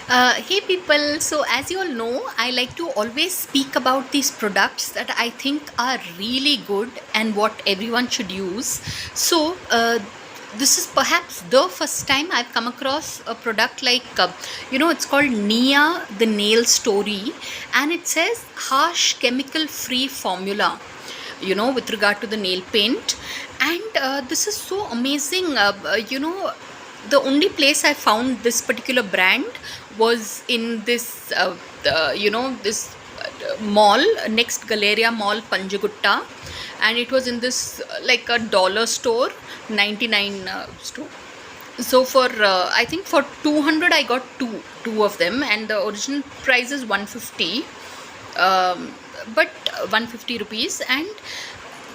Hey people, so as you all know, I like to always speak about these products that I think are really good and what everyone should use. So, this is perhaps the first time I've come across a product like, it's called Neyah, the nail story, and it says harsh chemical free formula, with regard to the nail paint. And this is so amazing. The only place I found this particular brand was in this mall, next Galleria Mall, Panjagutta, and it was in this like a dollar store, 99 store. So for I think for 200 I got two of them, and the original price is 150, but 150 rupees. And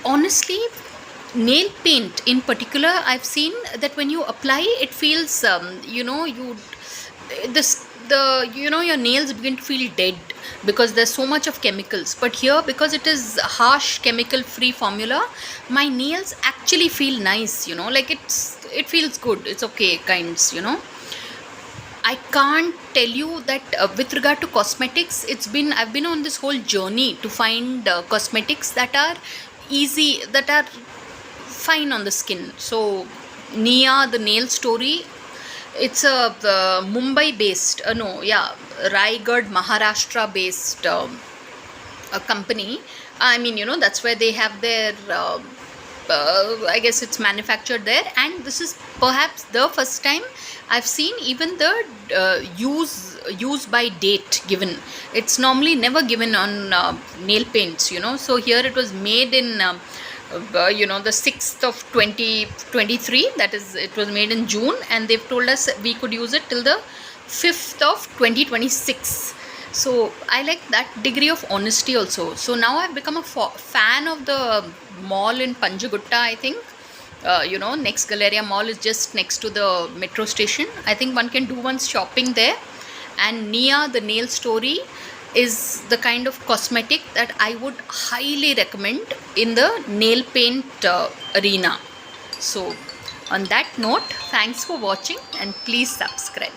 honestly, nail paint in particular, I've seen that when you apply it feels you this the your nails begin to feel dead because there's so much of chemicals. But here, because it is harsh chemical free formula, my nails actually feel nice, like it feels good, it's okay kinds. I can't tell you that with regard to cosmetics, I've been on this whole journey to find cosmetics that are easy, that are fine on the skin. So Nia, the nail story, it's a Mumbai based, no, yeah, Raigad, Maharashtra based a company. I mean, that's where they have their I guess it's manufactured there, and this is perhaps the first time I've seen even the use by date given. It's normally never given on nail paints. So here it was made in the 6th of 2023, that is, it was made in June, and they've told us we could use it till the 5th of 2026. So I like that degree of honesty also. So now I've become a fan of the mall in Panjagutta, I think. Next Galleria Mall is just next to the metro station. I think one can do one's shopping there. And Nia, the nail story, is the kind of cosmetic that I would highly recommend in the nail paint arena. So on that note, thanks for watching and please subscribe.